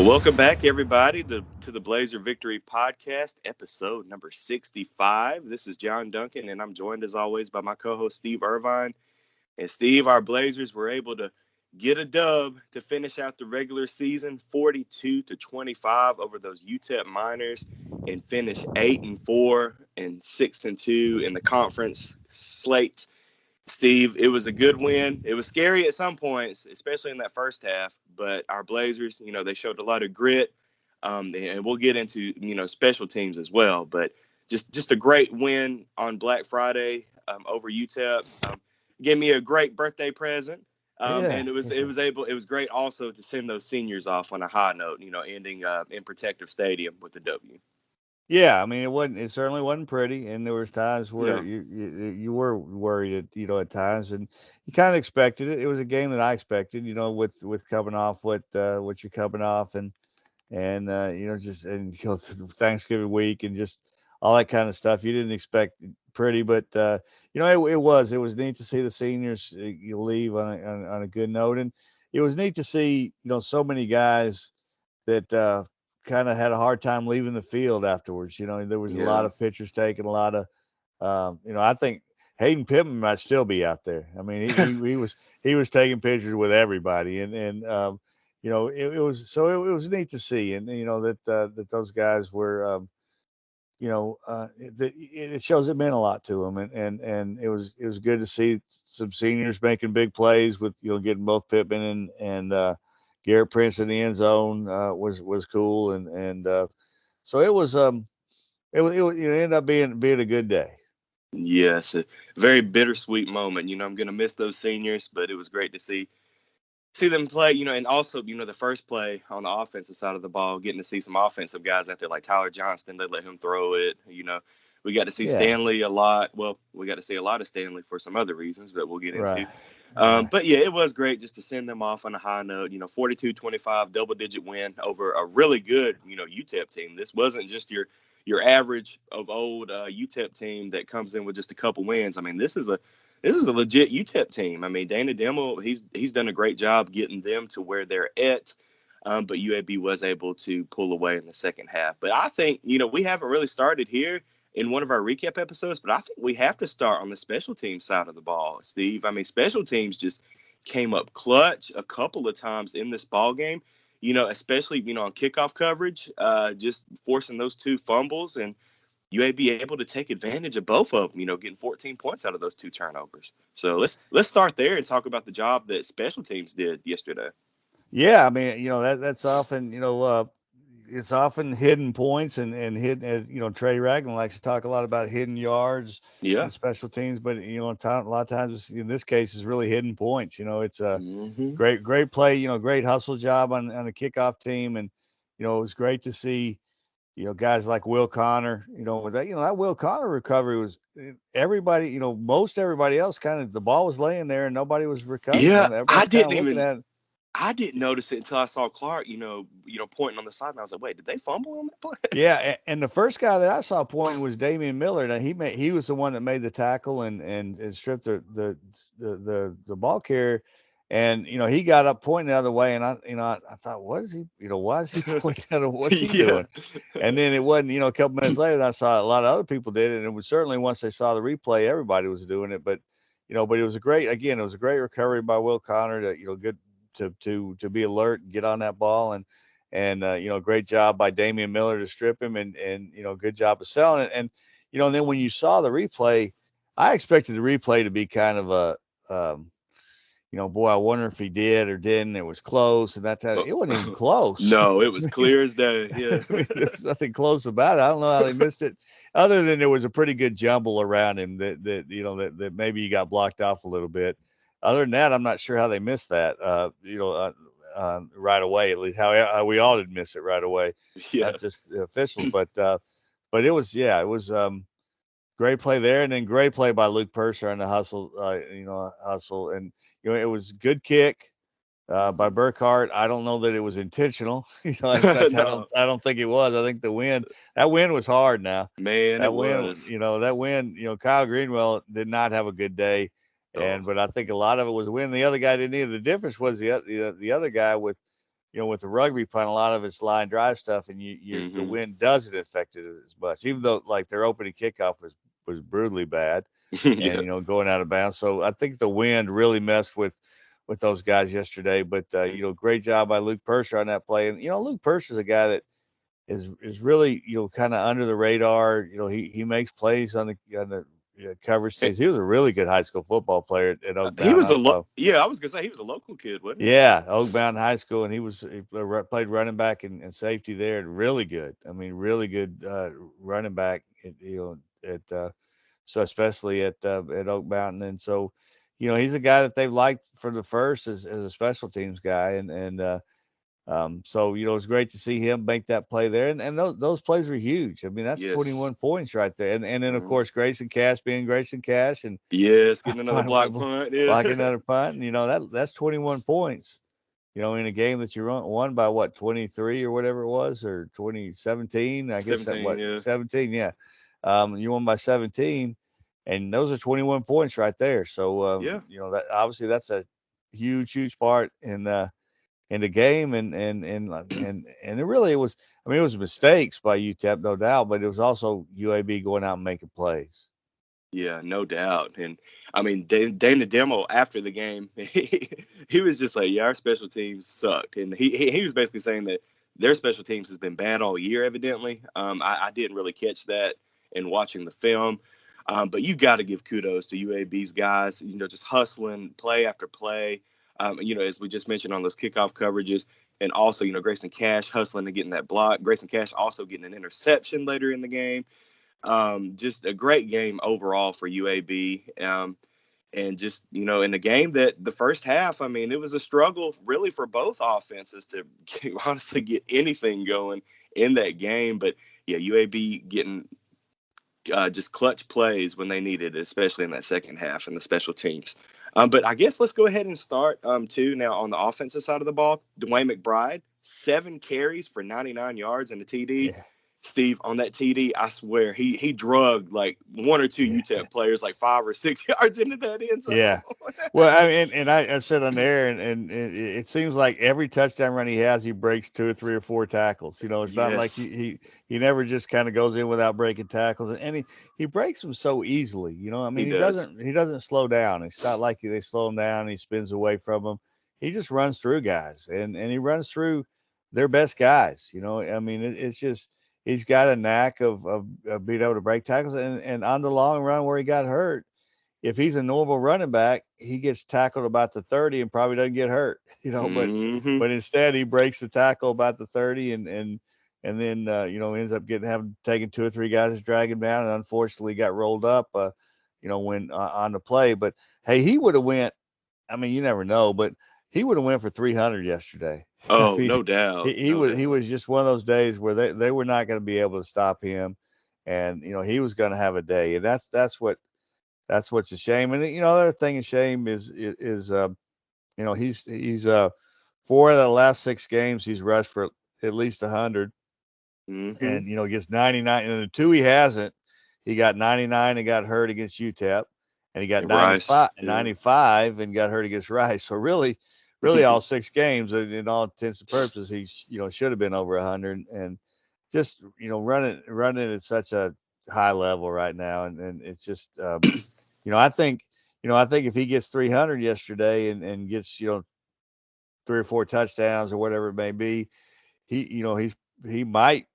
Well, welcome back, everybody, to the Blazer Victory Podcast, episode number 65. This is John Duncan, and I'm joined as always by my co host, Steve Irvine. And Steve, our Blazers were able to get a dub to finish out the regular season 42-25 over those UTEP Miners and finish 8-4 and 6-2 in the conference slate. Steve, it was a good win. It was scary at some points, especially in that first half, but our Blazers, they showed a lot of grit. And we'll get into, special teams as well, but just a great win on Black Friday over UTEP. Gave me a great birthday present. And it was great also to send those seniors off on a high note, ending in Protective Stadium with the W. Yeah, I mean, it certainly wasn't pretty, and there was times where No. you were worried at times, and you kind of expected it. It was a game that I expected, with coming off what you're coming off, and just and Thanksgiving week and just all that kind of stuff. You didn't expect pretty, but it was neat to see the seniors you leave on a good note, and it was neat to see so many guys that kind of had a hard time leaving the field afterwards. There was a lot Yeah. of pictures taken, a lot of I think Hayden Pittman might still be out there. I mean, he was taking pictures with everybody, and it was neat to see, and that those guys were. It shows it meant a lot to them, and it was good to see some seniors making big plays with getting both Pittman and Garrett Prince in the end zone was cool, and so it ended up being a good day. Yes, a very bittersweet moment. I'm going to miss those seniors, but it was great to see them play, and also, the first play on the offensive side of the ball, getting to see some offensive guys out there like Tyler Johnston. They let him throw it. We got to see Yeah, Stanley a lot. Well, we got to see a lot of Stanley for some other reasons that we'll get right, into. right. But yeah, it was great just to send them off on a high note. 42-25, double digit win over a really good, UTEP team. This wasn't just your average of old UTEP team that comes in with just a couple wins. I mean, this is a legit UTEP team. I mean, Dana Demmel, he's done a great job getting them to where they're at. But UAB was able to pull away in the second half. But I think, we haven't really started here in one of our recap episodes, but I think we have to start on the special teams side of the ball, Steve. I mean, special teams just came up clutch a couple of times in this ball game, especially, on kickoff coverage, just forcing those two fumbles and UAB able to take advantage of both of them, getting 14 points out of those two turnovers. So let's start there and talk about the job that special teams did yesterday. Yeah, I mean, that's often, it's often hidden points and hidden. Trey Ragland likes to talk a lot about hidden yards Yeah. and special teams, but a lot of times in this case, it's really hidden points. It's a Hmm. great play. Great hustle job on the kickoff team, and it was great to see. Guys like Will Connor. With that Will Connor recovery was everybody. Most everybody else kind of the ball was laying there and nobody was recovering. Yeah, Everybody's kind of looking at it. I didn't notice it until I saw Clark, pointing on the side, and I was like, "Wait, did they fumble on that play?" Yeah, and the first guy that I saw pointing was Damian Miller. Now he was the one that made the tackle and stripped the ball carrier, and he got up pointing the other way, and I thought, what is he? Why is he pointing the other? What's he Yeah. doing? And then it wasn't a couple minutes later I saw a lot of other people did it, and it was certainly once they saw the replay, everybody was doing it. But but it was a great recovery by Will Connor to good to be alert and get on that ball and great job by Damian Miller to strip him and good job of selling it. And then when you saw the replay, I expected the replay to be kind of boy, I wonder if he did or didn't. It was close, and it wasn't even close. No, it was I mean, clear as day. Yeah. I mean, there's nothing close about it. I don't know how they missed it, other than there was a pretty good jumble around him that maybe he got blocked off a little bit. Other than that, I'm not sure how they missed that. Right away. At least how we all did miss it right away, Yeah. not just the officials, but it was great play there, and then great play by Luke Purser on the hustle, and it was good kick by Burkhart. I don't know that it was intentional. In fact, No, I don't think it was. I think that wind was hard. Now man, it that wind, was. Kyle Greenwell did not have a good day, Oh, but I think a lot of it was the wind. The other guy didn't either. The difference was the other guy with with the rugby punt, a lot of it's line drive stuff, and the Mm-hmm. wind doesn't affect it as much, even though like their opening kickoff was brutally bad, and Yeah. going out of bounds. So I think the wind really messed with those guys yesterday. But great job by Luke Purser on that play. And Luke Purser's a guy that is really kind of under the radar. He makes plays on the coverage teams. He was a really good high school football player at Oak He was Mountain. yeah, I was gonna say he was a local kid, wasn't he? Yeah, Oak Mountain High School, and he played running back and safety there, and really good. I mean, really good running back. So especially at Oak Mountain, and so he's a guy that they've liked for the first as a special teams guy, so it's great to see him make that play there, and those plays were huge. I mean, that's Yes. 21 points right there, and then of Mhm. course Grayson Cash being Grayson Cash, and Yes, getting another block finally punt. Yeah. blocking another punt, and that's 21 points. In a game that you won by what 23 or whatever it was, or 2017, I guess that 17. what Yeah. 17, yeah. You won by 17, and those are 21 points right there. So Yeah. that obviously that's a huge part in the game, and it was. I mean, it was mistakes by UTEP, no doubt, but it was also UAB going out and making plays. Yeah, no doubt. And I mean, Dana Demo after the game, he was just like, "Yeah, our special teams suck," and he was basically saying that their special teams has been bad all year. Evidently, I didn't really catch that in watching the film, but you got to give kudos to UAB's guys. Just hustling play after play. As we just mentioned on those kickoff coverages, and also Grayson Cash hustling and getting that block. Grayson Cash also getting an interception later in the game. Just a great game overall for UAB. And just, in the game that the first half, I mean, it was a struggle really for both offenses to honestly get anything going in that game. But yeah, UAB getting just clutch plays when they needed it, especially in that second half and the special teams. But I guess let's go ahead and start too now on the offensive side of the ball. Dwayne McBride, 7 carries for 99 yards and a TD. Yeah, Steve, on that TD, I swear he drugged like one or two yeah. UTEP players like 5 or 6 yards into that end zone. Yeah. Well, I mean, and I said on there, and it seems like every touchdown run he has, he breaks 2 or 3 or 4 tackles. It's not like Yes, he never just kind of goes in without breaking tackles, and he breaks them so easily. I he mean, does. he doesn't slow down. It's not like they slow him down. And he spins away from them. He just runs through guys, and he runs through their best guys. I mean, it's just he's got a knack of being able to break tackles, and on the long run where he got hurt, if he's a normal running back, he gets tackled about the 30 and probably doesn't get hurt, but Hmm. instead he breaks the tackle about the 30, and then ends up having taken 2 or 3 guys to drag him down, and unfortunately got rolled up when on the play. But hey, he would have went. I mean, you never know, but he would have went for 300 yesterday. I Oh, mean, no doubt, he no was he doubt. was just one of those days where they were not going to be able to stop him, and he was going to have a day, and that's what's a shame. And the other thing of shame is he's 4 of the last 6 games he's rushed for at least 100, Hmm. and gets 99. And the 2 he hasn't, he got 99 and got hurt against UTEP, and he got And Rice, yeah. 95 and got hurt against Rice. So really all 6 games, in all intents and purposes, he should have been over 100, and just running at such a high level right now, and it's just you know, I think, I think if he gets 300 yesterday and gets, 3 or 4 touchdowns or whatever it may be, he, he might,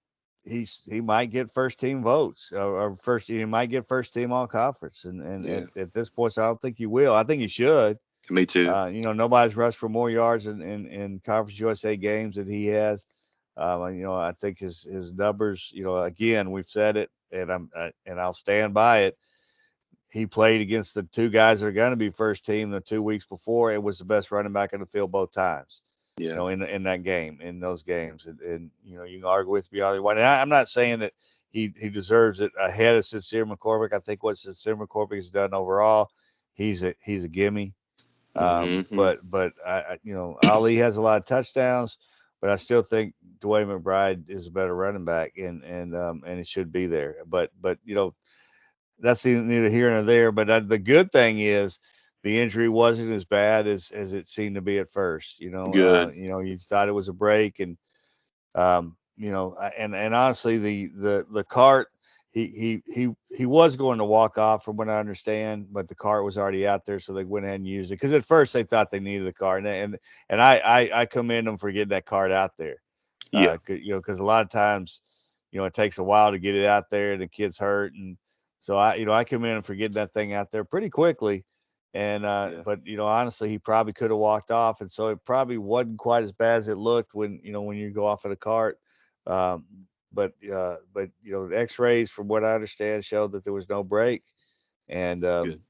he might get first team votes, or first, he might get first team all conference. And Yeah, at this point, I don't think he will. I think he should. me too. Nobody's rushed for more yards in Conference USA games than he has. I think his numbers, again, we've said it, and I'll stand by it. He played against the 2 guys that are going to be first team the 2 weeks before. It was the best running back in the field both times. Yeah. In that game, in those games, and you can argue with me all you want. And I'm not saying that he deserves it ahead of Sincere McCormick. I think what Sincere McCormick has done overall, he's a gimme. Hmm. But Ali has a lot of touchdowns, but I still think Dwayne McBride is a better running back, and it should be there. But that's neither here nor there. But the good thing is the injury wasn't as bad as it seemed to be at first. Good. You thought it was a break, and and honestly, the cart, he was going to walk off from what I understand, but the cart was already out there, so they went ahead and used it because at first they thought they needed the cart, and I commend them for getting that cart out there, Yeah. because a lot of times, it takes a while to get it out there, and the kid's hurt, and so I commend him for getting that thing out there pretty quickly. And Yeah. but honestly, he probably could have walked off, and so it probably wasn't quite as bad as it looked when you go off of the cart. Um, but the X-rays, from what I understand, showed that there was no break, and Good.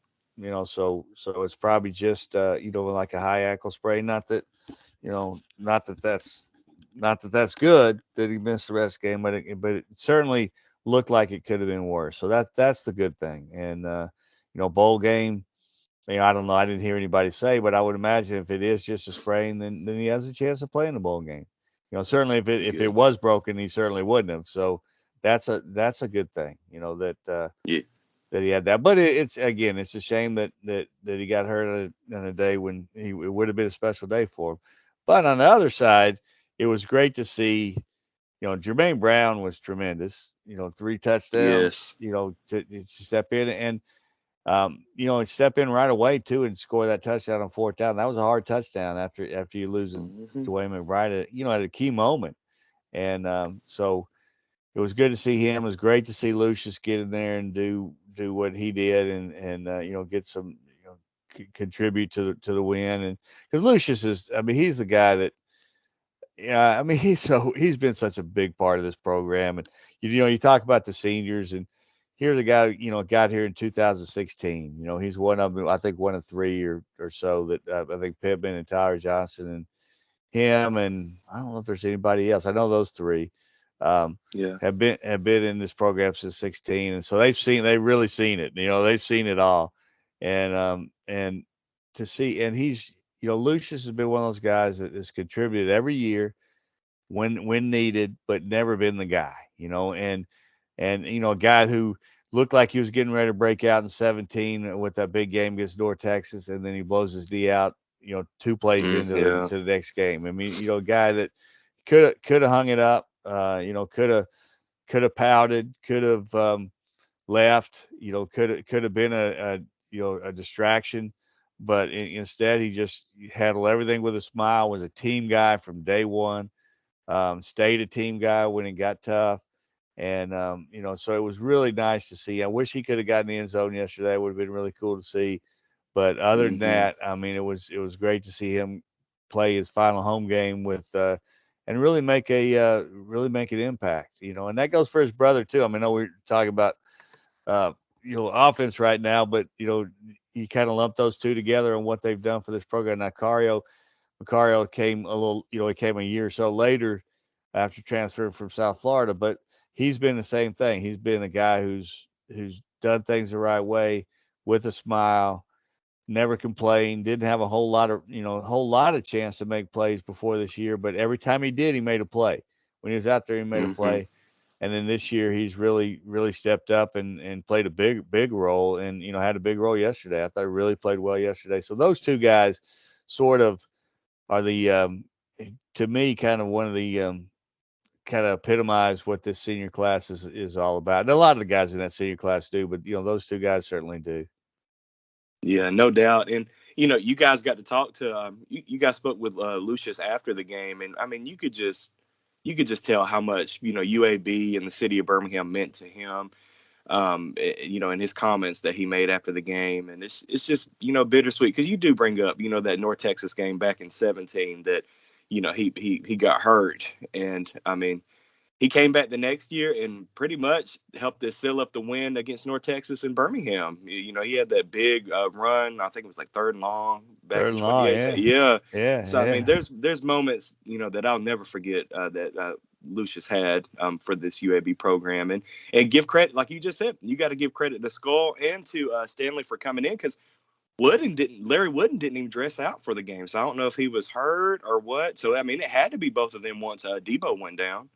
so it's probably just like a high ankle sprain. Not that that's good that he missed the rest of the game, but it certainly looked like it could have been worse. So that's the good thing, and bowl game. I don't know. I didn't hear anybody say, but I would imagine if it is just a sprain, then he has a chance of playing the bowl game. Certainly if it Good. was broken, he certainly wouldn't have. So that's a good thing. Yeah. That he had that. But it's again, it's a shame that he got hurt on a day when it would have been a special day for him. But on the other side, it was great to see. Jermaine Brown was tremendous. 3 touchdowns. Yes. To step in and step in right away too and score that touchdown on fourth down. That was a hard touchdown after you losing Hmm. Dwayne McBride at a key moment. And so it was good to see him. It was great to see Lucius get in there and do what he did and get some contribute to the win. And because Lucius is, I mean, he's the guy that, yeah, I mean, he's been such a big part of this program. And you talk about the seniors, and here's a guy got here in 2016. He's one of them. I think one of three or so that I think Pittman and Tyler Johnson and him, and I don't know if there's anybody else. I know those three um, Yeah. have been in this program since 16, and so they've really seen it. They've seen it all, and to see, and he's Lucius has been one of those guys that has contributed every year when needed, but never been the guy. And a guy who looked like he was getting ready to break out in 17 with that big game against North Texas, and then he blows his knee out. 2 plays into the Yeah. to the next game. I mean, a guy that could have hung it up. Could have pouted. Could have left. Could have been a distraction. But instead, he just handled everything with a smile. Was a team guy from day one. Stayed a team guy when it got tough. And so it was really nice to see. I wish he could have gotten the end zone yesterday. It would have been really cool to see. But other than Hmm. that, I mean, it was great to see him play his final home game with and really make an impact. And that goes for his brother too. I mean, I know we're talking about uh, offense right now, but you kind of lump those two together and what they've done for this program. Now, Macario came he came a year or so later after transferring from South Florida, but he's been the same thing. He's been a guy who's done things the right way with a smile, never complained, didn't have a whole lot of chance to make plays before this year, but every time he did, he made a play. When he was out there, he made a Hmm. play. And then this year, he's really, really stepped up and played a big role, and had a big role yesterday. I thought he really played well yesterday. So those two guys, sort of, are the to me kind of one of the kind of epitomize what this senior class is all about. And a lot of the guys in that senior class do, but those two guys certainly do. Yeah, no doubt. And you guys got to talk to you guys spoke with Lucius after the game, and I mean, you could just tell how much UAB and the city of Birmingham meant to him. In his comments that he made after the game, and it's just bittersweet because you do bring up that North Texas game back in 17 that he got hurt, and I mean he came back the next year and pretty much helped us seal up the win against North Texas in Birmingham. He had that big run. I think it was like third and long back Third in and long, 2018. yeah, Yeah. yeah, So I mean, yeah. there's moments that I'll never forget that Lucius had for this UAB program, and give credit, like you just said, you got to give credit to Skull and to Stanley for coming in because Larry Wooden didn't even dress out for the game, so I don't know if he was hurt or what. So I mean, it had to be both of them once Debo went down.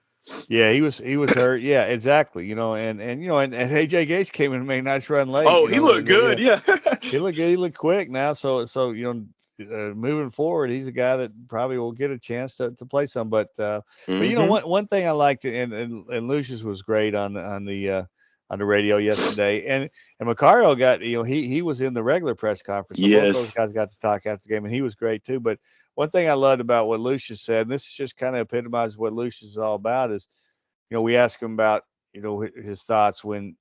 Yeah, he was hurt. Yeah, exactly. And AJ Gates came in and made a nice run late. Oh, he looked good. Yeah. He looked good. He looked quick now. So moving forward, he's a guy that probably will get a chance to play some. But Hmm. one thing I liked, and Lucius was great on the radio yesterday, and Macario got, he was in the regular press conference, so both those Yes. guys got to talk after the game, and he was great too. But one thing I loved about what Lucius said, and this just kind of epitomizes what Lucius is all about, is we asked him about his thoughts when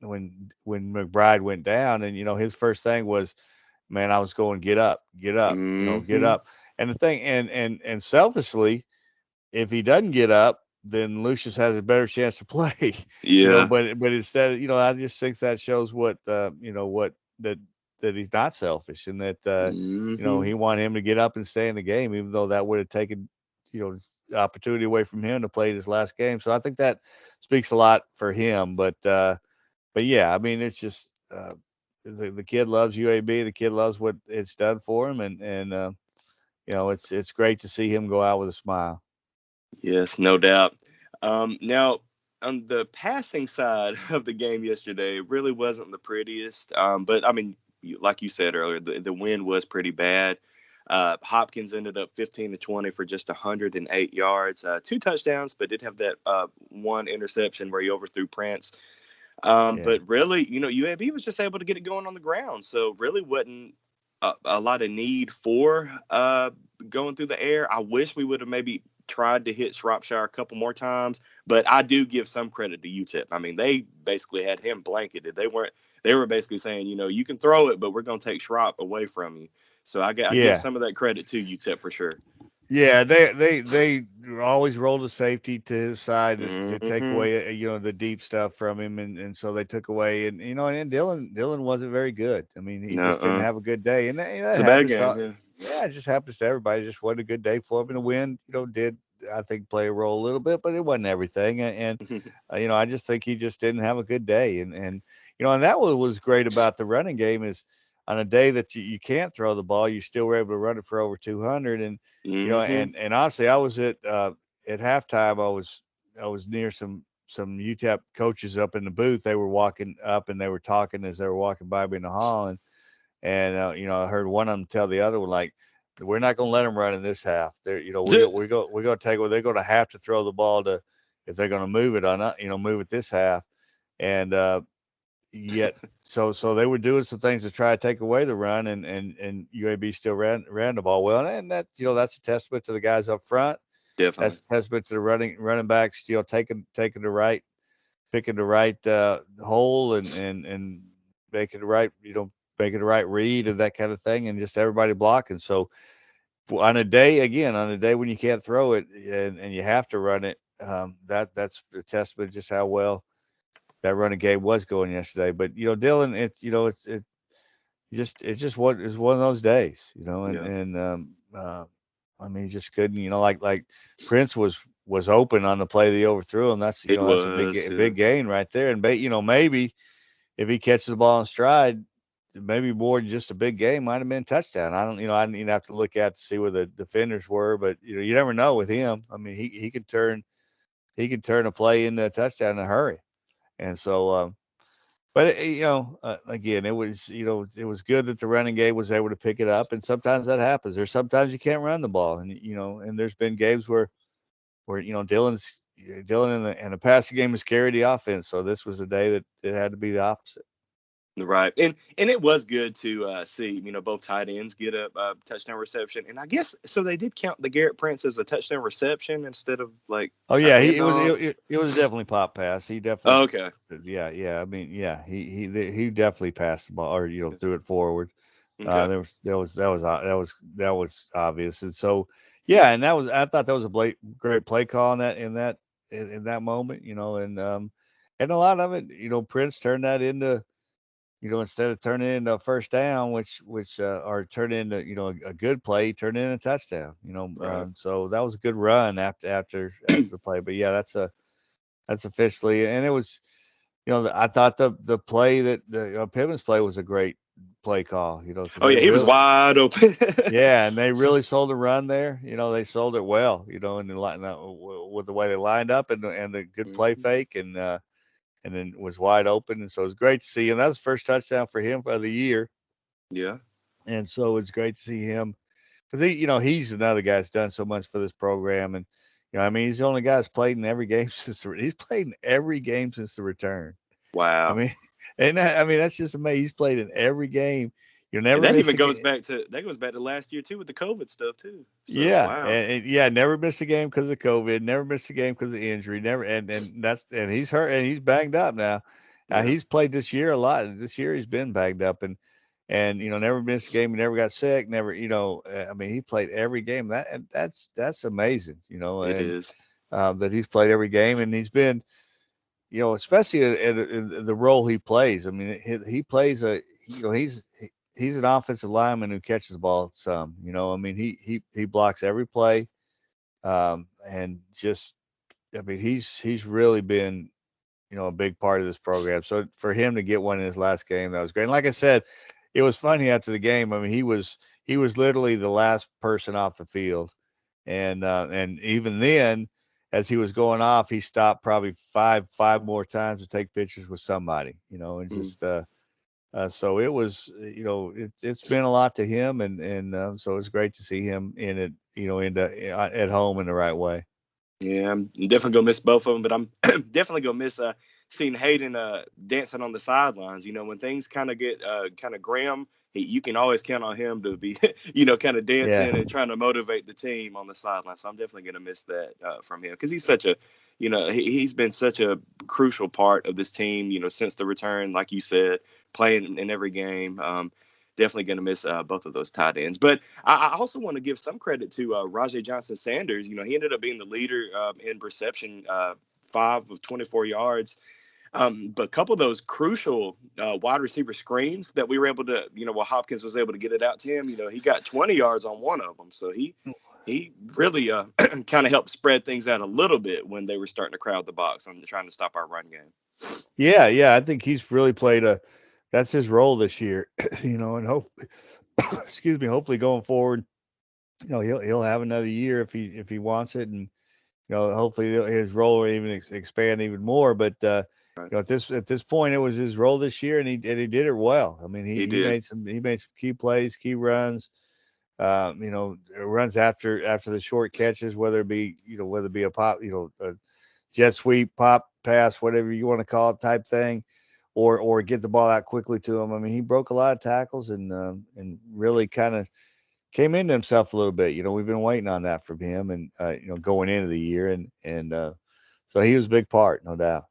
McBride went down, and his first thing was, man, I was going, get up, get Hmm. up. And the thing, and selfishly, if he doesn't get up, then Lucius has a better chance to play, Yeah. But instead, I just think that shows what that he's not selfish, and that Hmm. he wanted him to get up and stay in the game, even though that would have taken the opportunity away from him to play his last game. So I think that speaks a lot for him. But yeah, I mean, it's just the kid loves UAB. The kid loves what it's done for him, and it's great to see him go out with a smile. Yes, no doubt. Now, on the passing side of the game yesterday, it really wasn't the prettiest. But I mean, like you said earlier, the wind was pretty bad. Hopkins ended up 15 to 20 for just 108 yards, two touchdowns, but did have that one interception where he overthrew Prince. Yeah, But really, UAB was just able to get it going on the ground. So really wasn't a lot of need for going through the air. I wish we would have maybe tried to hit Shropshire a couple more times, but I do give some credit to UTEP. I mean, they basically had him blanketed. They were basically saying, you can throw it, but we're going to take Shrop away from you. So I give yeah. some of that credit to UTEP for sure. Yeah, they always rolled a safety to his side to take Hmm. away the deep stuff from him, and so they took away, and Dylan wasn't very good. I mean, he just didn't No, have a good day, and that it's a bad happens game. to, Yeah. yeah, it just happens to everybody. It just wasn't a good day for him, and the wind did, I think, play a role a little bit, but it wasn't everything, and I just think he just didn't have a good day, and that was great about the running game is on a day that you can't throw the ball, you still were able to run it for over 200. And Hmm. and honestly, I was at halftime. I was near some UTEP coaches up in the booth. They were walking up and they were talking as they were walking by me in the hall, and I heard one of them tell the other one, like, we're not going to let them run in this half. They're we're going to take, well, they're going to have to throw the ball to, if they're going to move it on, move it this half. And yet so they were doing some things to try to take away the run, and UAB still ran the ball well, and that's a testament to the guys up front. Definitely. That's a testament to the running backs, taking the right, picking the right hole, and making the right making the right read and that kind of thing, and just everybody blocking. So on a day when you can't throw it, and you have to run it, that's a testament just how well that running game was going yesterday. But Dylan, it's one of those days, Yeah. and I mean, he just couldn't, like Prince was open on the play that he overthrew him. It That's a was. Yeah. big gain right there. And maybe if he catches the ball in stride, maybe more than just a big game, might have been a touchdown. I didn't even have to look at to see where the defenders were, but you never know with him. I mean, he could turn a play into a touchdown in a hurry. And so, but again, it was good that the running game was able to pick it up, and sometimes that happens. There's sometimes you can't run the ball, and there's been games where Dylan and the passing game has carried the offense. So this was a day that it had to be the opposite. Right, and it was good to see both tight ends get a touchdown reception, and I guess so they did count the Garrett Prince as a touchdown reception instead of like Oh a yeah, handoff. it was definitely pop pass. He definitely, Oh, okay. yeah. I mean, yeah, he definitely passed the ball, or threw it forward. Okay. That was obvious, and so yeah, and I thought that was a great play call in that moment, and a lot of it, Prince turned that into, instead of turning it into a first down, which or turn into a good play, turn it into a touchdown, Right. so that was a good run after the play. But yeah, that's officially, and it was, I thought the play that the Pittman's play was a great play call, because Oh they yeah, he was really, wide open. yeah, and they really sold the run there. They sold it well, and with the way they lined up and the good play Mhm. fake and then was wide open, and so it was great to see. And that was the first touchdown for him for the year, Yeah. and so it's great to see him because he's another guy that's done so much for this program, and I mean he's the only guy that's played in every game he's played in every game since the return. I Wow. mean, I mean that's just amazing. He's played in every game. You And never that missed even a goes game. back to last year too with the COVID stuff too. So Yeah, wow. and yeah, never missed a game because of COVID. Never missed a game because of injury. Never, and he's hurt and he's banged up now. Yeah. He's played this year a lot. This year he's been banged up and never missed a game. He never got sick. Never, I mean, he played every game. That's amazing. It And is. that he's played every game and he's been, especially in the role he plays. I mean, he plays he's an offensive lineman who catches the ball some. I mean, he blocks every play, and just I mean, he's really been a big part of this program. So for him to get one in his last game, that was great. And like I said, it was funny after the game. I mean, he was literally the last person off the field, and even then, as he was going off, he stopped probably five more times to take pictures with somebody, and Mm. just so it was, it's been a lot to him, and so it's great to see him in it, at home in the right way. Yeah, I'm definitely gonna miss both of them, but I'm definitely gonna miss seeing Hayden dancing on the sidelines. When things kind of get kind of grim, you can always count on him to be kind of Yeah, dancing and trying to motivate the team on the sideline. So I'm definitely gonna miss that from him because he's such a he's been such a crucial part of this team. Since the return, like you said, playing in every game. Definitely going to miss both of those tight ends. But I also want to give some credit to Rajay Johnson Sanders. He ended up being the leader in reception, 5 of 24 yards. But a couple of those crucial wide receiver screens that we were able to, while Hopkins was able to get it out to him, he got 20 yards on one of them. So he really kind of helped spread things out a little bit when they were starting to crowd the box on trying to stop our run game. yeah. I think he's really played that's his role this year, and hope, excuse me, hopefully going forward, he'll have another year if he wants it, and hopefully his role will even expand even more. But Right. at this point, it was his role this year, and he did it well. I mean, he He he did. made some key plays, key runs. Runs after the short catches, whether it be a pop, a jet sweep, pop pass, whatever you want to call it, type thing, or get the ball out quickly to him. I mean, he broke a lot of tackles and really kind of came into himself a little bit. We've been waiting on that from him, and going into the year, and so he was a big part, no doubt.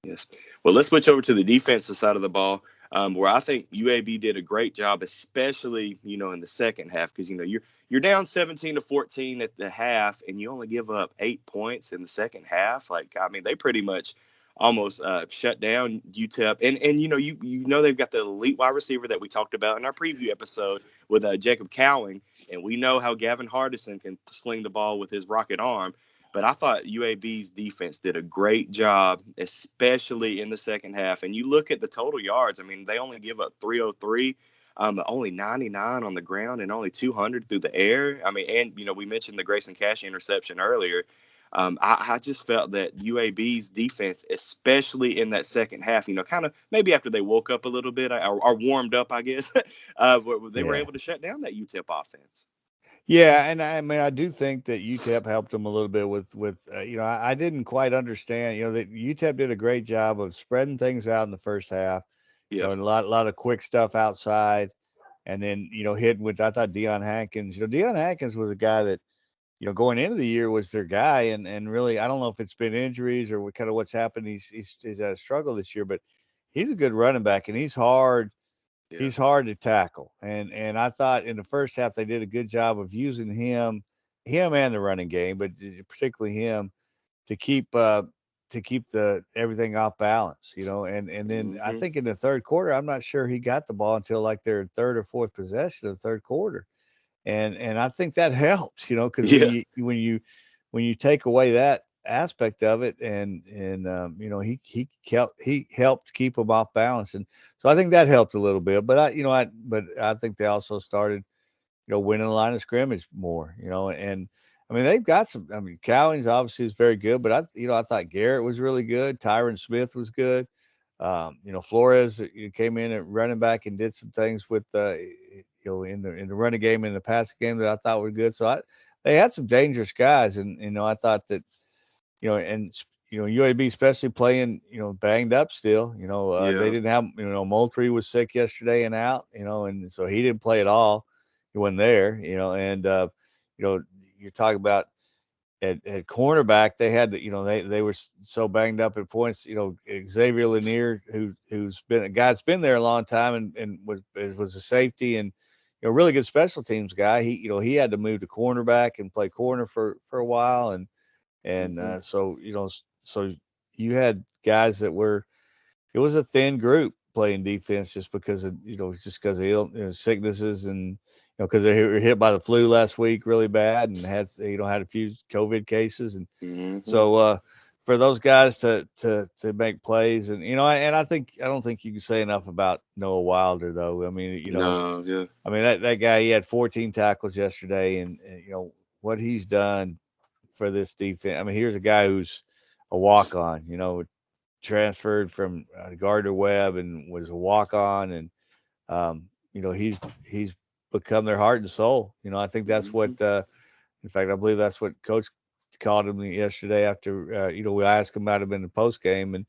Yes. Well, let's switch over to the defensive side of the ball, where I think UAB did a great job, especially in the second half, because you're down 17-14 at the half, and you only give up 8 points in the second half. Like I mean, they pretty much almost shut down UTEP, and you know they've got the elite wide receiver that we talked about in our preview episode with Jacob Cowing, and we know how Gavin Hardison can sling the ball with his rocket arm. But I thought UAB's defense did a great job, especially in the second half. And you look at the total yards, I mean, they only give up 303, only 99 on the ground and only 200 through the air. I mean, and, we mentioned the Grayson Cash interception earlier. I just felt that UAB's defense, especially in that second half, kind of maybe after they woke up a little bit or warmed up, I guess, they were Yeah. able to shut down that UTEP offense. Yeah, and I mean, I do think that UTEP helped them a little bit with I didn't quite understand. That UTEP did a great job of spreading things out in the first half. Yeah. And a lot of quick stuff outside, and then hitting with I thought Deion Hankins. Deion Hankins was a guy that going into the year was their guy, and really I don't know if it's been injuries or kind of what's happened. He's had a struggle this year, but he's a good running back, and he's hard. Yeah. He's hard to tackle, and I thought in the first half they did a good job of using him and the running game, but particularly him to keep the everything off balance, and then I Hmm. think in the third quarter, I'm not sure he got the ball until like their third or fourth possession of the third quarter, and I think that helps, because when Yeah. you take away that aspect of it, and he helped keep them off balance, and so I think that helped a little bit. But I think they also started winning the line of scrimmage more, and I mean they've got some. I mean Cowings obviously is very good, but I thought Garrett was really good. Tyron Smith was good. Flores came in at running back and did some things with in the running game and the passing game that I thought were good. So they had some dangerous guys, and I thought that and UAB especially playing banged up still. They Yeah. didn't have Moultrie was sick yesterday and out. And so he didn't play at all. He wasn't there. And you're talking about at cornerback, they had to, they were so banged up at points. Xavier Lanier, who's been a guy that's been there a long time and was a safety and really good special teams guy. He had to move to cornerback and play corner for a while, and so you had guys that were. It was a thin group playing defense just because of sicknesses and because they were hit by the flu last week really bad and had a few COVID cases and so for those guys to make plays and I don't think you can say enough about Noah Wilder though. I mean No, yeah. I mean that guy, he had 14 tackles yesterday and what he's done for this defense. I mean here's a guy who's a walk on, transferred from Gardner Webb and was a walk on and he's become their heart and soul. I think that's what in fact I believe that's what coach called him yesterday after we asked him about him in the post game and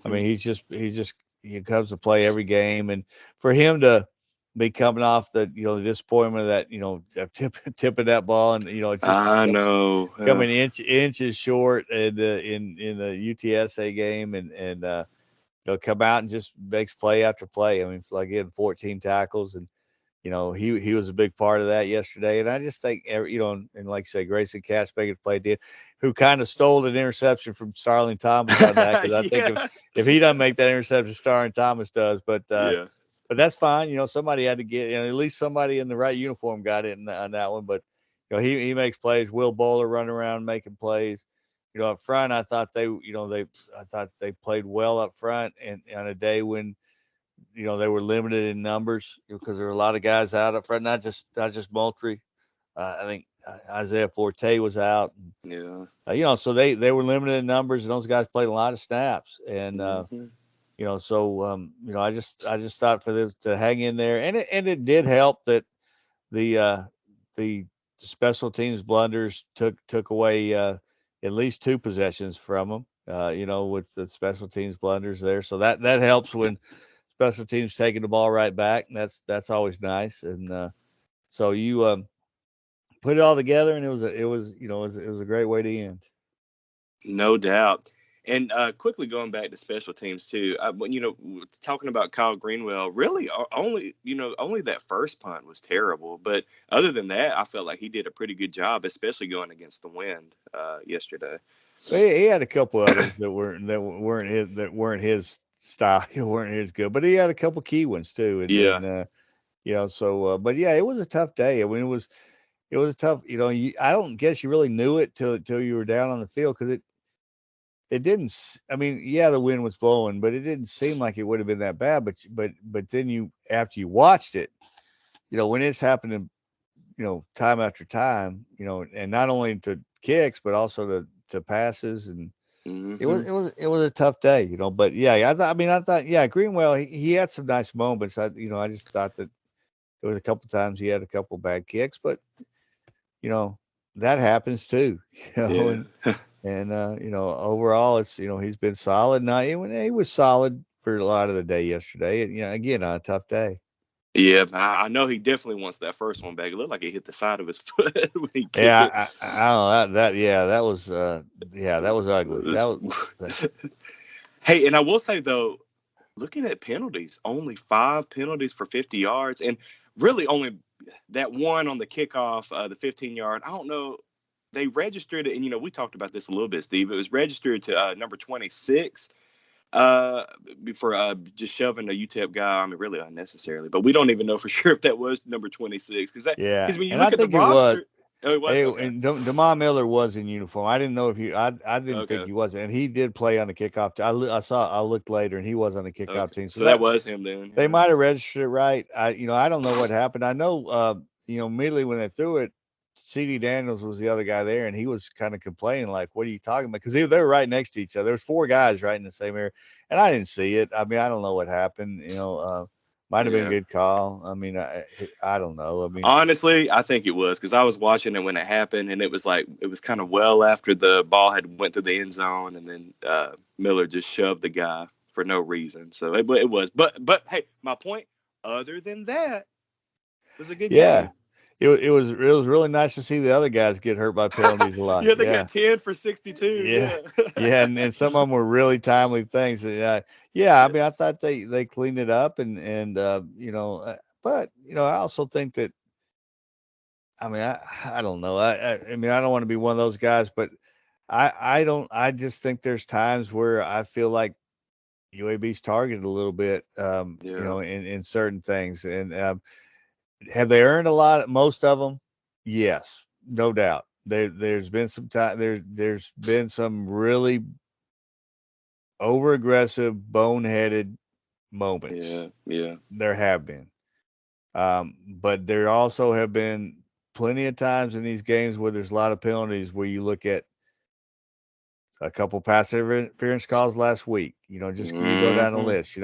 I mean he comes to play every game and for him to be coming off the the disappointment of that tipping that ball and it's just I know. coming inches short in the UTSA game and come out and just makes play after play. I mean, like he had 14 tackles and he was a big part of that yesterday. And I just think and like I say, Grayson Cash-Baker played who kind of stole an interception from Starling Thomas on that because I think if he doesn't make that interception, Starling Thomas does. But but that's fine. Somebody had to get at least somebody in the right uniform got it on that one. But he makes plays. Will Bowler running around making plays. Up front, I thought they played well up front, and on a day when they were limited in numbers because there were a lot of guys out up front, not just Moultrie. I think Isaiah Forte was out. Yeah. So they were limited in numbers, and those guys played a lot of snaps, and I just thought for them to hang in there, and it did help that the special teams blunders took away at least two possessions from them. With the special teams blunders there, so that helps when special teams taking the ball right back, and that's always nice. And so you put it all together, and it was a great way to end. No doubt. And quickly going back to special teams too, when talking about Kyle Greenwell, really only that first punt was terrible, but other than that, I felt like he did a pretty good job, especially going against the wind yesterday. He had a couple others that weren't his style, weren't his good, but he had a couple key ones too, and so but yeah, it was a tough day. I mean, it was a tough. I don't guess you really knew it till you were down on the field because it didn't. I mean, yeah, the wind was blowing, but it didn't seem like it would have been that bad. But then after you watched it, when it's happening, time after time, and not only to kicks but also to passes, and it was a tough day, But yeah, I thought yeah, Greenwell he had some nice moments. I just thought that there was a couple times he had a couple bad kicks, but that happens too, Yeah. and overall it's he's been solid. Now he was solid for a lot of the day yesterday, and again on a tough day. Yeah, I know he definitely wants that first one back. It looked like he hit the side of his foot when he kicked Yeah, it. I don't know that was that was ugly. That was Hey, and I will say though, looking at penalties, only 5 penalties for 50 yards, and really only that one on the kickoff, the 15-yard. I don't know. They registered it, and we talked about this a little bit, Steve. It was registered to number 26 for just shoving a UTEP guy. I mean, really unnecessarily, but we don't even know for sure if that was number 26 because yeah, when you and I look at the think it was. roster. Oh, it was? Hey, Okay. and Demar Miller was in uniform. I didn't know if he. I didn't think Okay. he was, and he did play on the kickoff. I looked later, and he was on the kickoff Okay. team. So So that that was him then. they Yeah. might have registered it right. I don't know what happened. I know, immediately when they threw it, C.D. Daniels was the other guy there, and he was kind of complaining, like, "What are you talking about?" Because they were right next to each other. There was four guys right in the same area, and I didn't see it. I mean, I don't know what happened. Might have been a Yeah. good call. I mean, I don't know. I mean, Honestly, I think it was because I was watching it when it happened, and it was kind of well after the ball had went to the end zone, and then Miller just shoved the guy for no reason. So it was, but hey, my point. Other than that, it was a good yeah, game. it was really nice to see the other guys get hurt by penalties a lot. Yeah, they Yeah. got 10 for 62. Yeah, Yeah. yeah, and some of them were really timely things. Yeah, I mean, I Yes. thought they cleaned it up, but I also think that, I mean, I don't know. I mean, I don't want to be one of those guys, but I don't. I just think there's times where I feel like UAB's targeted a little bit, Yeah. in certain things. And have they earned a lot? Most of them, yes, no doubt. There's been some time. There's been some really over aggressive, boneheaded moments. Yeah. Yeah. There have been. But there also have been plenty of times in these games where there's a lot of penalties where you look at a couple pass interference calls last week, just you go down the Hmm. list,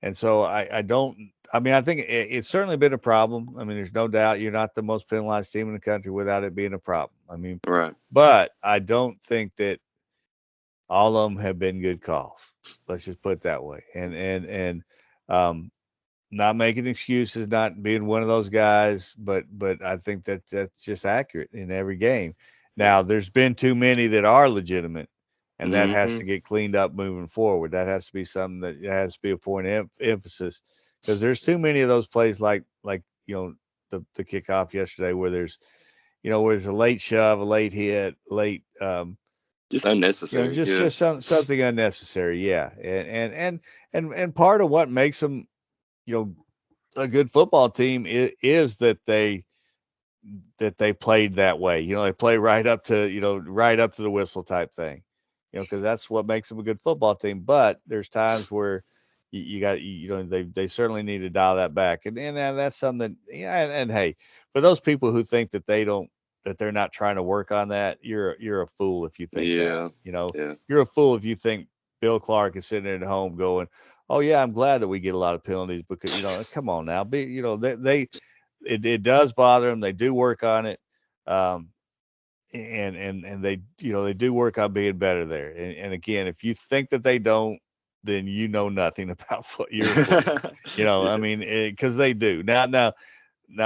and so I don't, I mean, I think it's certainly been a problem. I mean, there's no doubt you're not the most penalized team in the country without it being a problem. I mean, Right. but I don't think that all of them have been good calls. Let's just put it that way. Um, Not making excuses, not being one of those guys, but I think that that's just accurate in every game. Yeah. Now, there's been too many that are legitimate, and that has Hmm. to get cleaned up moving forward. That has to be something that has to be a point of emphasis, because there's too many of those plays like the kickoff yesterday where there's a late shove, a late hit, late Just unnecessary. Yeah. just something unnecessary. Yeah, and part of what makes them you know a good football team is that they played that way. They play right up to the whistle type thing. Because that's what makes them a good football team. But there's times where you got they certainly need to dial that back, and that's something that, yeah. And hey, for those people who think that they're not trying to work on that, you're a fool if you think that. Yeah. Yeah. You're a fool if you think Bill Clark is sitting at home going, "Oh yeah, I'm glad that we get a lot of penalties because come on now, it does bother them. They do work on it, um, and they do work on being better there. And again, if you think that they don't, then you know nothing about foot. You're a fool. I Yeah. mean, because they do. Now,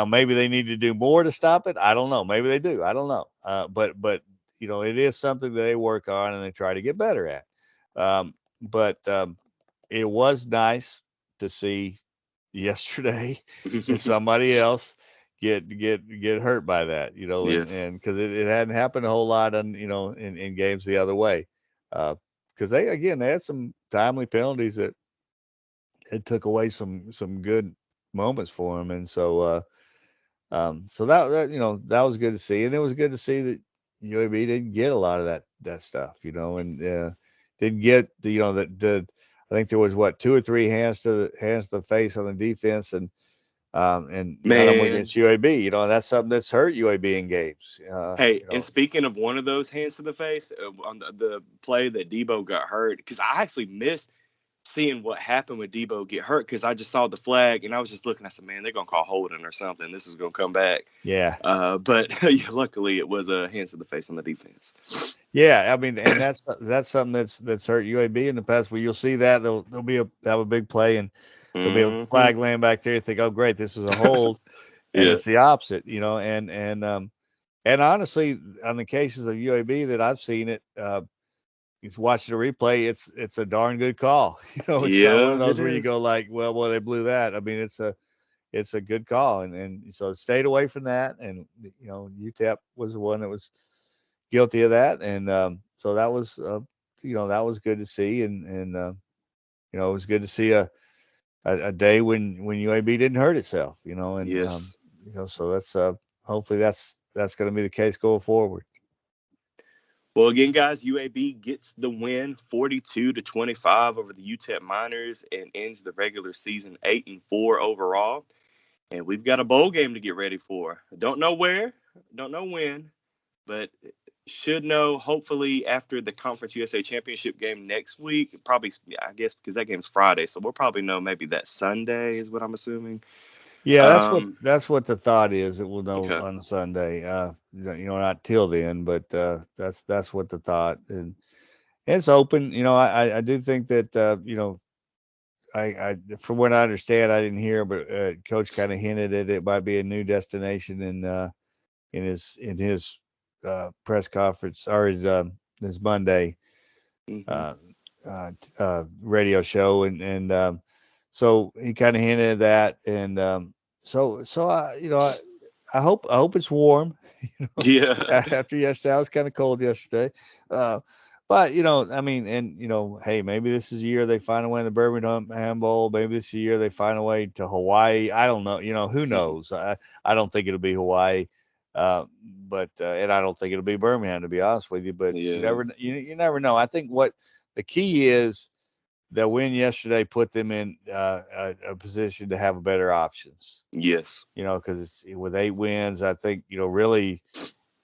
maybe they need to do more to stop it. I don't know. Maybe they do. I don't know. But it is something that they work on and they try to get better at. But it was nice to see yesterday somebody else get hurt by that, Yes. and because it hadn't happened a whole lot in games the other way. Because they had some timely penalties that it took away some good moments for them, and so that was good to see, and it was good to see that UAB didn't get a lot of that stuff, and didn't get the I think there was what two or three hands to the face on the defense, and none of them were Man. against UAB. And that's something that's hurt UAB in games. Hey, and speaking of one of those hands to the face, on the play that Debo got hurt, because I actually missed seeing what happened with Debo get hurt because I just saw the flag and I was just looking. I said, "Man, they're gonna call holding or something. This is gonna come back." Yeah, But yeah, luckily it was a hands to the face on the defense. yeah. I mean, and that's something that's hurt UAB in the past. Where you'll see that they'll have a big play and there'll be a Hmm. flag laying back there. You think, oh great, this is a hold, and Yeah. it's the opposite, and honestly, on the cases of UAB that I've seen it, it's watching the replay. It's a darn good call. It's not one of Yeah, it those where you go is. like, well, boy, they blew that. I mean, it's a good call, and so it stayed away from that. And UTEP was the one that was guilty of that, and so that was good to see, and it was good to see a day when UAB didn't hurt itself, and Yes. so that's hopefully that's going to be the case going forward. Well, again, guys, UAB gets the win 42-25 over the UTEP Miners and ends the regular season 8-4 overall. And we've got a bowl game to get ready for. Don't know where, don't know when, but should know hopefully after the Conference USA Championship game next week. Probably, I guess, because that game's Friday, so we'll probably know maybe that Sunday is what I'm assuming. Yeah, Um, that's what the thought is. That we'll know okay. on Sunday. Not till then, but that's what the thought, and it's open. I do think that I from what I understand, I didn't hear, but Coach kind of hinted at it might be a new destination in his press conference or his Monday Hmm. uh, radio show, and so he kind of hinted at that, and so I hope it's warm. Yeah. After yesterday, I was kind of cold yesterday. Uh, but I mean, and hey, maybe this is a year they find a way in the Birmingham Bowl. Maybe this is a year they find a way to Hawaii. I don't know. Who knows? I don't think it'll be Hawaii, but and I don't think it'll be Birmingham, to be honest with you. But Yeah. you never know. I think what the key is, the win yesterday put them in a position to have better options. Yes. Because with 8 wins, I think really,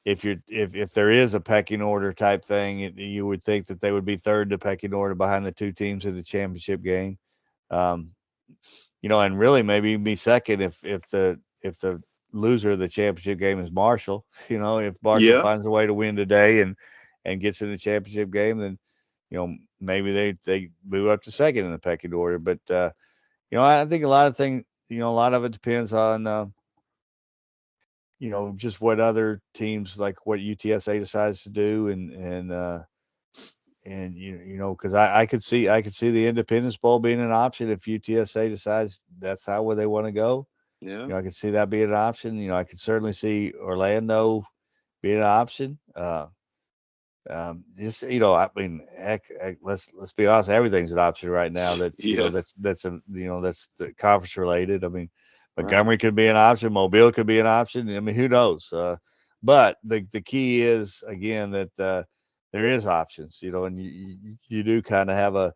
if there is a pecking order type thing, you would think that they would be third to pecking order behind the two teams in the championship game. Um, and really maybe even be second if the loser of the championship game is Marshall. If Marshall Yeah. finds a way to win today and gets in the championship game, then maybe they move up to second in the pecking order. But I think a lot of things, a lot of it depends on just what other teams, like what UTSA decides to do, and because I could see the Independence Bowl being an option if UTSA decides that's how where they want to go. Yeah. I could see that being an option. I could certainly see Orlando being an option. Just I mean, heck, let's be honest. Everything's an option right now. That's Yeah. that's the conference related. I mean, Right. Montgomery could be an option. Mobile could be an option. I mean, who knows? But the key is again that there is options. And you do kind of have a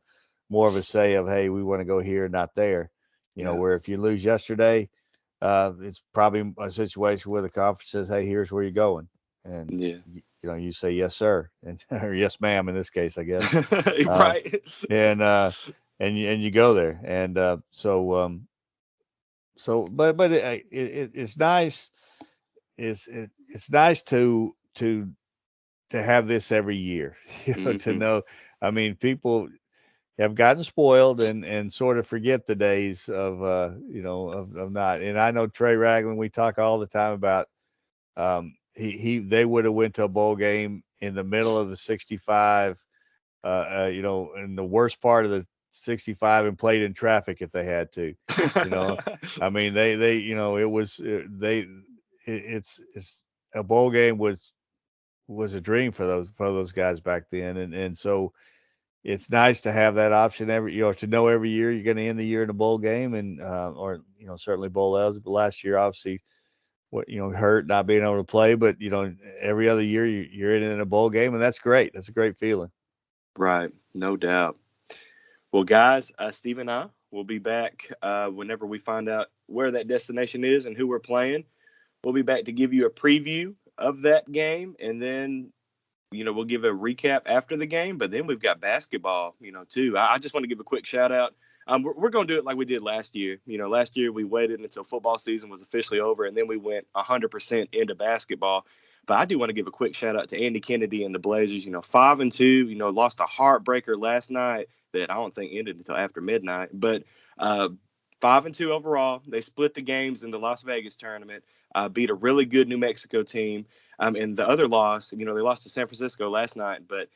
more of a say of, hey, we want to go here, not there. Yeah. Where if you lose yesterday, it's probably a situation where the conference says, hey, here's where you're going, and Yeah. you say yes sir, and or yes ma'am in this case, I guess. uh, Right. and you go there, and but it's nice. It's nice to have this every year. To Hmm. know. I mean, people have gotten spoiled and sort of forget the days of of not. And I know Trey Ragland. We talk all the time about they would have went to a bowl game in the middle of the 65, in the worst part of the 65, and played in traffic if they had to. You know, I mean, they it was it's a bowl game was a dream for those guys back then, and so it's nice to have that option to know every year you're going to end the year in a bowl game, and or certainly bowl eligible. Last year, obviously, hurt not being able to play, but every other year you're in a bowl game, and that's great. That's a great feeling. Right. No doubt. Well, guys, Steve and I will be back whenever we find out where that destination is and who we're playing. We'll be back to give you a preview of that game, and then we'll give a recap after the game. But then we've got basketball, too. I just want to give a quick shout out. We're going to do it like we did last year. Last year we waited until football season was officially over, and then we went 100% into basketball. But I do want to give a quick shout out to Andy Kennedy and the Blazers. 5-2. Lost a heartbreaker last night that I don't think ended until after midnight. But 5-2 overall. They split the games in the Las Vegas tournament. Beat a really good New Mexico team. And the other loss, they lost to San Francisco last night, but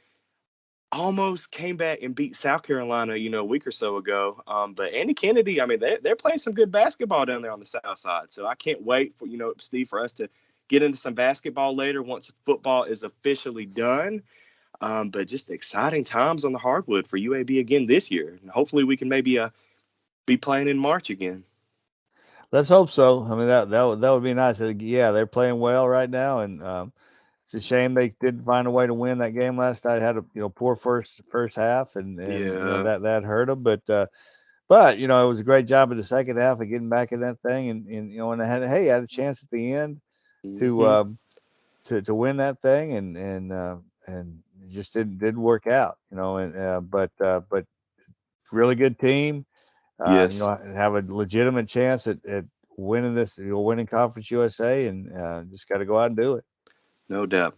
almost came back and beat South Carolina, a week or so ago. But Andy Kennedy, I mean, they're playing some good basketball down there on the South Side. So I can't wait for, Steve, for us to get into some basketball later once football is officially done. But just exciting times on the hardwood for UAB again this year. And hopefully we can maybe be playing in March again. Let's hope so. I mean, that would be nice. Yeah, they're playing well right now, and it's a shame they didn't find a way to win that game last night. Had a poor first half, and Yeah. that hurt them. But it was a great job in the second half of getting back in that thing, and they had a chance at the end to Hmm. um, to win that thing, and it just didn't work out. And but really good team. Yes. Have a legitimate chance at winning this, winning Conference USA, and just got to go out and do it. No doubt.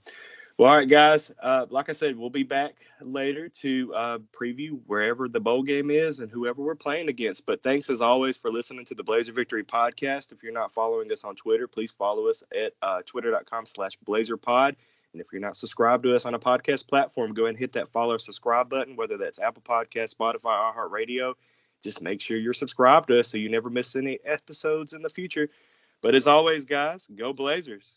Well, all right, guys. Like I said, we'll be back later to preview wherever the bowl game is and whoever we're playing against. But thanks as always for listening to the Blazer Victory podcast. If you're not following us on Twitter, please follow us at twitter.com/blazerpod. And if you're not subscribed to us on a podcast platform, go ahead and hit that follow or subscribe button, whether that's Apple Podcast, Spotify, iHeartRadio. Just make sure you're subscribed to us so you never miss any episodes in the future. But as always, guys, go Blazers.